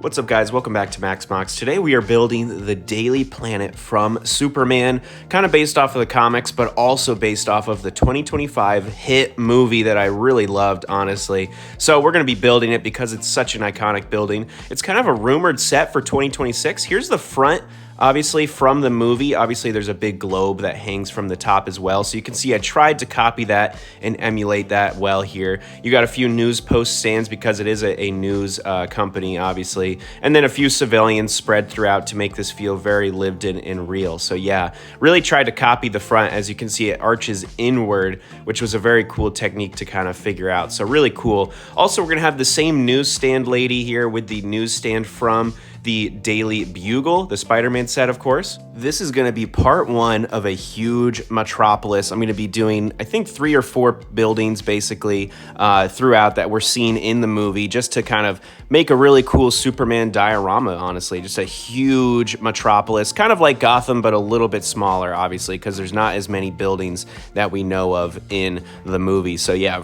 What's up, guys? Welcome back to Mocs. Today we are building the Daily Planet from Superman, kind of based off of the comics, but also based off of the 2025 hit movie that I really loved, honestly. So we're going to be building it because it's such an iconic building. It's kind of a rumored set for 2026. Here's the front. Obviously, from the movie, obviously there's a big globe that hangs from the top as well. So you can see I tried to copy that and emulate that well here. You got a few news post stands because it is a news company, obviously. And then a few civilians spread throughout to make this feel very lived in and real. So yeah, really tried to copy the front. As you can see, it arches inward, which was a very cool technique to kind of figure out. So really cool. Also, we're going to have the same newsstand lady here with the newsstand from the Daily Bugle, the Spider-Man set, of course. This is going to be part one of a huge Metropolis. I'm going to be doing, I think, 3 or 4 buildings, basically, throughout that we're seeing in the movie, just to kind of make a really cool Superman diorama, honestly. Just a huge Metropolis, kind of like Gotham, but a little bit smaller, obviously, because there's not as many buildings that we know of in the movie. So yeah,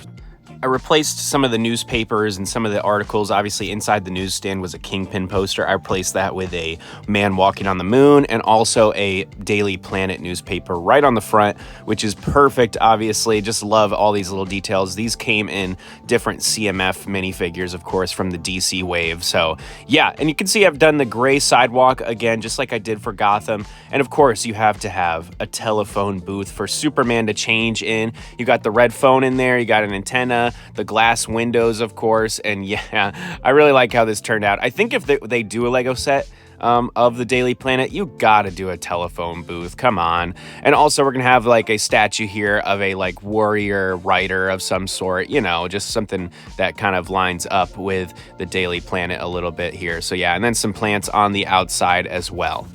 I replaced some of the newspapers and some of the articles. Obviously, inside the newsstand was a Kingpin poster. I replaced that with a man walking on the moon and also a Daily Planet newspaper right on the front, which is perfect, obviously. Just love all these little details. These came in different CMF minifigures, of course, from the DC wave. So, yeah, and you can see I've done the gray sidewalk again, just like I did for Gotham. And, of course, you have to have a telephone booth for Superman to change in. You got the red phone in there. You got an antenna. The glass windows, of course, and yeah, I really like how this turned out. I think if they do a Lego set of the Daily Planet, you gotta do a telephone booth. Come on. And also, we're gonna have like a statue here of a like warrior writer of some sort, you know, just something that kind of lines up with the Daily Planet a little bit here. So yeah, and then some plants on the outside as well.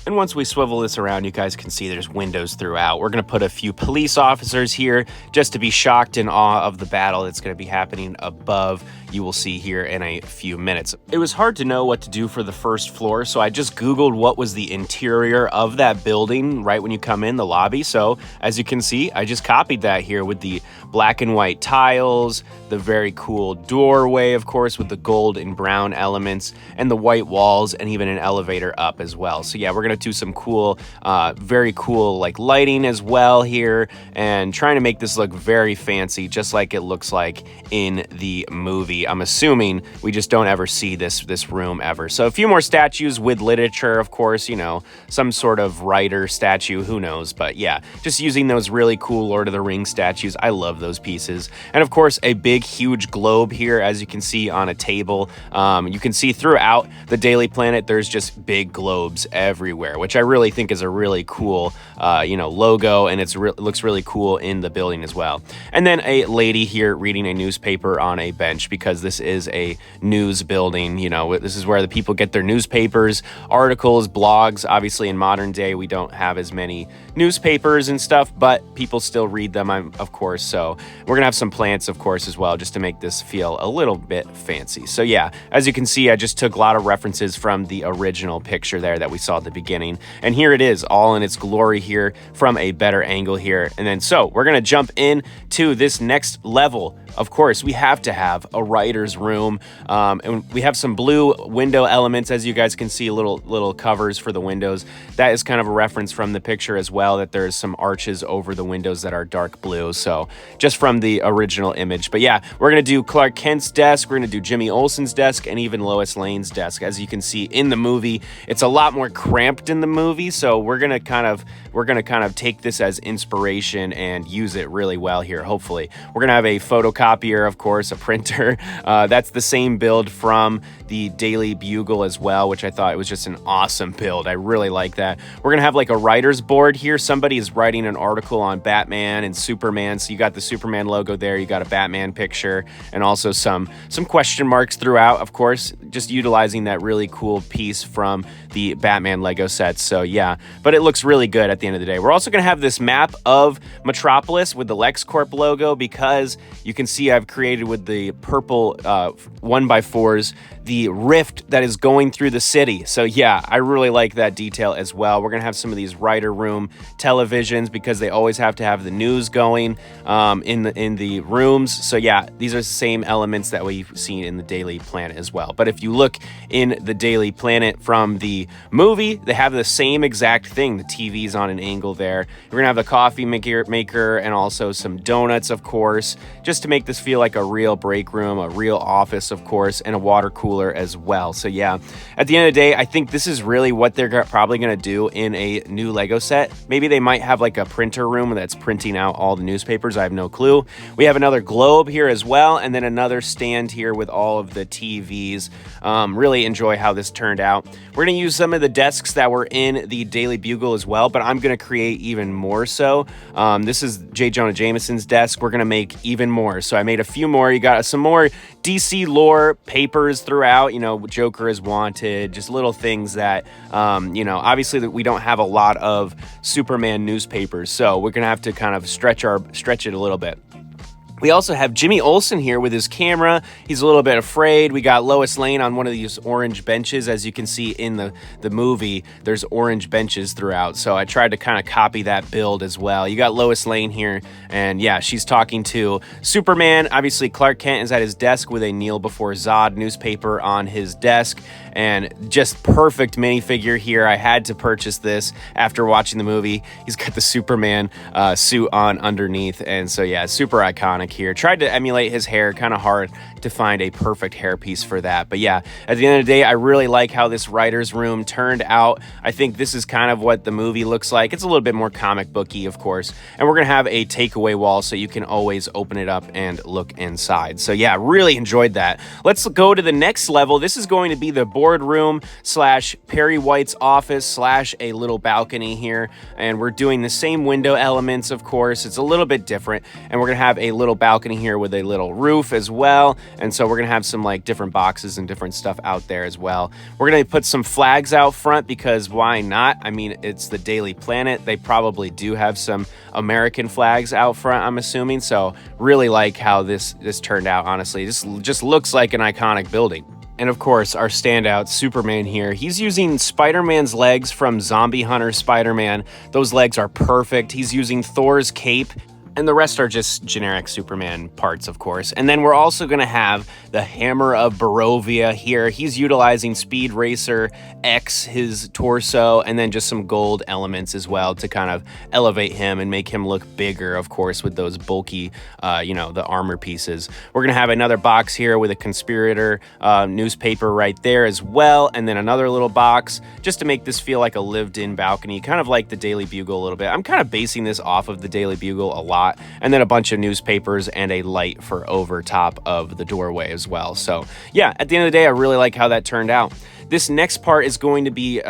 And once we swivel this around, you guys can see there's windows throughout. We're going to put a few police officers here just to be shocked in awe of the battle that's going to be happening above. You will see here in a few minutes. It was hard to know what to do for the first floor, so I just Googled what was the interior of that building right when you come in the lobby. So as you can see, I just copied that here with the black and white tiles, the very cool doorway, of course, with the gold and brown elements, and the white walls, and even an elevator up as well. So yeah, we're going to do some cool, very cool like lighting as well here, and trying to make this look very fancy, just like it looks like in the movie. I'm assuming we just don't ever see this room ever. So a few more statues with literature, of course, you know, some sort of writer statue, who knows, but yeah, just using those really cool Lord of the Rings statues. I love those pieces. And of course, a big, huge globe here, as you can see on a table. You can see throughout the Daily Planet, there's just big globes everywhere, which I really think is a really cool, you know, logo, and it looks really cool in the building as well. And then a lady here reading a newspaper on a bench, because this is a news building. You know, this is where the people get their newspapers, articles, blogs. Obviously, in modern day, we don't have as many newspapers and stuff, but people still read them, of course. So we're gonna have some plants, of course, as well, just to make this feel a little bit fancy. So yeah, as you can see, I just took a lot of references from the original picture there that we saw at the beginning. And here it is, all in its glory here from a better angle here. And then so we're gonna jump in to this next level. Of course, we have to have a writer's room, and we have some blue window elements, as you guys can see, little covers for the windows. That is kind of a reference from the picture as well, that there's some arches over the windows that are dark blue, so just from the original image. But yeah, we're gonna do Clark Kent's desk, we're gonna do Jimmy Olsen's desk, and even Lois Lane's desk. As you can see in the movie, it's a lot more cramped in the movie, so we're gonna kind of take this as inspiration and use it really well here, hopefully. We're gonna have a photocopier, of course, a printer. That's the same build from the Daily Bugle as well, which I thought it was just an awesome build. I really like that. We're gonna have like a writer's board here. Somebody is writing an article on Batman and Superman, so you got the Superman logo there, you got a Batman picture, and also some question marks throughout, of course, just utilizing that really cool piece from the Batman Lego sets. So yeah, but it looks really good at the end of the day. We're also gonna have this map of Metropolis with the LexCorp logo, because you can see I've created with the purple 1x4s the rift that is going through the city. So yeah, I really like that detail as well. We're gonna have some of these writer room televisions because they always have to have the news going in the rooms. So yeah, these are the same elements that we've seen in the Daily Planet as well. But if you look in the Daily Planet from the movie, they have the same exact thing. The TV's on an angle there. We're gonna have the coffee maker and also some donuts, of course, just to make this feel like a real break room, a real office, of course, and a water cooler as well. So yeah, at the end of the day, I think this is really what they're probably gonna do in a new Lego set. Maybe they might have like a printer room that's printing out all the newspapers. I have no clue. We have another globe here as well, and then another stand here with all of the TVs. Really enjoy how this turned out. We're gonna use some of the desks that were in the Daily Bugle as well, but I'm gonna create even more so. This is J. Jonah Jameson's desk. We're gonna make even more. So I made a few more. You got some more DC lore papers throughout, you know, Joker is wanted, just little things that, you know, obviously that we don't have a lot of Superman newspapers, so we're gonna have to kind of stretch it a little bit. We also have Jimmy Olsen here with his camera. He's a little bit afraid. We got Lois Lane on one of these orange benches. As you can see in the movie, there's orange benches throughout. So I tried to kind of copy that build as well. You got Lois Lane here, and yeah, she's talking to Superman. Obviously, Clark Kent is at his desk with a Kneel Before Zod newspaper on his desk, and just perfect minifigure here. I had to purchase this after watching the movie. He's got the Superman suit on underneath, and so yeah, super iconic here. Tried to emulate his hair, kind of hard to find a perfect hairpiece for that. But yeah, at the end of the day, I really like how this writer's room turned out. I think this is kind of what the movie looks like. It's a little bit more comic booky, of course. And we're gonna have a takeaway wall so you can always open it up and look inside. So yeah, really enjoyed that. Let's go to the next level. This is going to be the boardroom slash Perry White's office slash a little balcony here. And we're doing the same window elements, of course. It's a little bit different. And we're gonna have a little balcony here with a little roof as well. And so we're gonna have some like different boxes and different stuff out there as well. We're gonna put some flags out front because why not? I mean, it's the Daily Planet. They probably do have some American flags out front, I'm assuming. So really like how this turned out, honestly. This just looks like an iconic building. And of course, our standout, Superman here. He's using Spider-Man's legs from Zombie Hunter Spider-Man. Those legs are perfect. He's using Thor's cape. And the rest are just generic Superman parts, of course. And then we're also going to have the Hammer of Barovia here. He's utilizing Speed Racer X, his torso, and then just some gold elements as well to kind of elevate him and make him look bigger, of course, with those bulky, you know, the armor pieces. We're going to have another box here with a Conspirator newspaper right there as well. And then another little box just to make this feel like a lived-in balcony, kind of like the Daily Bugle a little bit. I'm kind of basing this off of the Daily Bugle a lot. And then a bunch of newspapers and a light for over top of the doorway as well. So yeah, at the end of the day, I really like how that turned out. This next part is going to be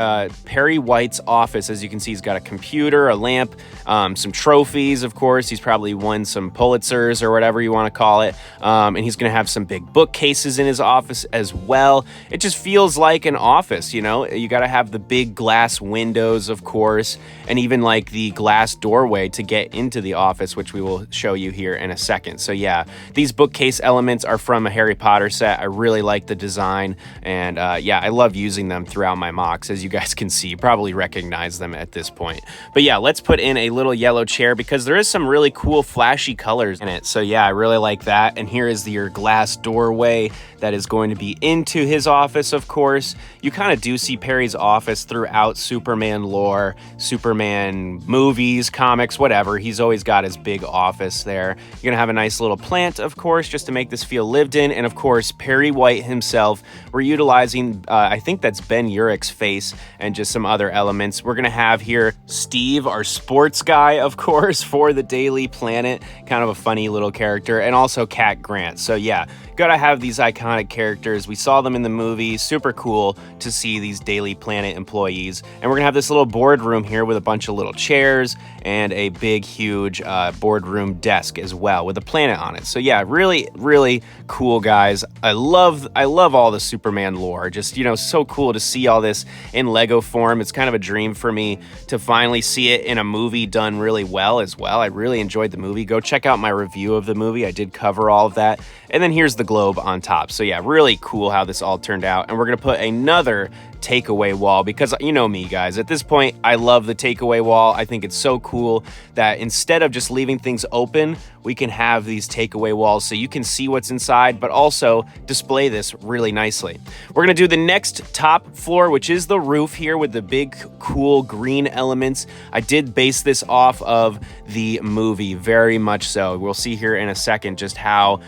Perry White's office. As you can see, he's got a computer, a lamp, some trophies, of course. He's probably won some Pulitzers or whatever you want to call it. And he's going to have some big bookcases in his office as well. It just feels like an office, you know? You got to have the big glass windows, of course, and even like the glass doorway to get into the office, which we will show you here in a second. So yeah, these bookcase elements are from a Harry Potter set. I really like the design, and yeah, I love using them throughout my Mocs. As you guys can see, you probably recognize them at this point. But yeah, let's put in a little yellow chair because there is some really cool flashy colors in it. So yeah, I really like that. And here is your glass doorway that is going to be into his office, of course. You kind of do see Perry's office throughout Superman lore, Superman movies, comics, whatever. He's always got his big office there. You're gonna have a nice little plant, of course, just to make this feel lived in. And of course, Perry White himself. We're utilizing, I think that's Ben Urich's face and just some other elements. We're gonna have here Steve, our sports guy, of course, for the Daily Planet. Kind of a funny little character. And also Cat Grant. So yeah, gotta have these iconic characters. We saw them in the movie. Super cool to see these Daily Planet employees. And we're gonna have this little boardroom here with a bunch of little chairs and a big, huge boardroom desk as well with a planet on it. So yeah, really, really cool, guys. I love all the Superman lore. Just, you know, so cool to see all this in Lego form. It's kind of a dream for me to finally see it in a movie done really well as well. I really enjoyed the movie. Go check out my review of the movie. I did cover all of that. and then here's the globe on top. So yeah, really cool how this all turned out. And we're gonna put another takeaway wall because you know me, guys. At this point, I love the takeaway wall. I think it's so cool that instead of just leaving things open, we can have these takeaway walls so you can see what's inside, but also display this really nicely. We're gonna do the next top floor, which is the roof here with the big, cool green elements. I did base this off of the movie, very much so. We'll see here in a second just how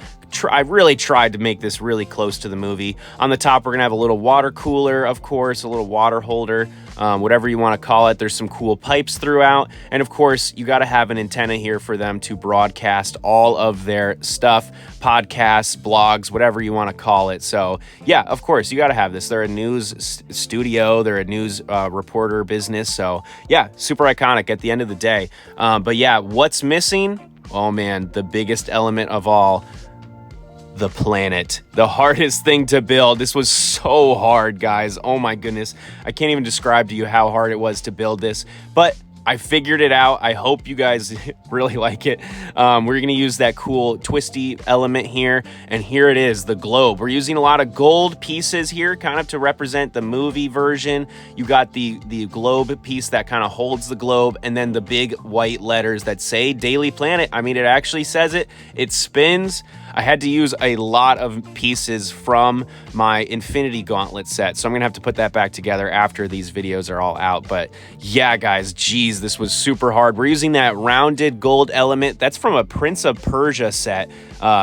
I really tried to make this really close to the movie. On the top, we're gonna have a little water cooler, of course, a little water holder, whatever you want to call it. There's some cool pipes throughout, and of course, you got to have an antenna here for them to broadcast all of their stuff, podcasts, blogs, whatever you want to call it. So yeah, of course, you got to have this. They're a news studio, they're a news reporter business. So yeah, super iconic at the end of the day. But yeah, what's missing? Oh man, the biggest element of all, the planet. The hardest thing to build. This was so hard, guys. Oh my goodness. I can't even describe to you how hard it was to build this, but I figured it out. I hope you guys really like it. We're gonna use that cool twisty element here, and here it is, the globe. We're using a lot of gold pieces here, kind of to represent the movie version. You got the globe piece that kind of holds the globe, and then the big white letters that say Daily Planet. I mean, it actually says it. It spins. I had to use a lot of pieces from my Infinity Gauntlet set, so I'm gonna have to put that back together after these videos are all out. But yeah, guys, geez, this was super hard. We're using that rounded gold element. That's from a Prince of Persia set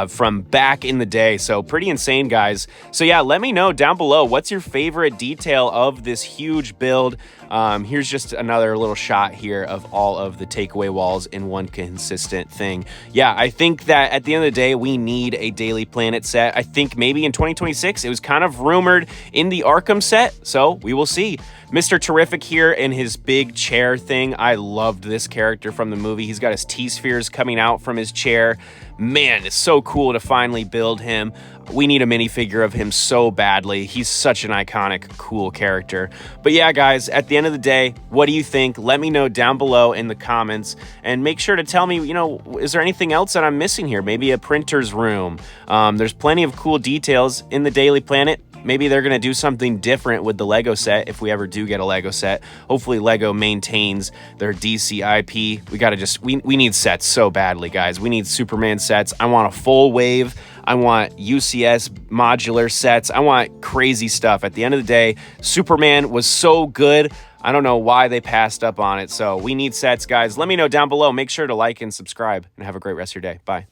from back in the day, so pretty insane, guys. So yeah, let me know down below, what's your favorite detail of this huge build? Here's just another little shot here of all of the takeaway walls in one consistent thing. Yeah, I think that at the end of the day, we need a Daily Planet set. I think maybe in 2026, it was kind of rumored in the Arkham set, so we will see. Mr. Terrific here in his big chair thing. I loved this character from the movie. He's got his T-spheres coming out from his chair. Man, it's so cool to finally build him. We need a minifigure of him so badly. He's such an iconic, cool character. But yeah, guys, at the end of the day, what do you think? Let me know down below in the comments, and make sure to tell me, you know, is there anything else that I'm missing here? Maybe a printer's room. There's plenty of cool details in the Daily Planet. Maybe they're going to do something different with the Lego set if we ever do get a Lego set. Hopefully Lego maintains their DC IP. We got to just, we need sets so badly, guys. We need Superman sets. I want a full wave. I want UCS modular sets. I want crazy stuff. At the end of the day, Superman was so good. I don't know why they passed up on it. So we need sets, guys. Let me know down below. Make sure to like and subscribe, and have a great rest of your day. Bye.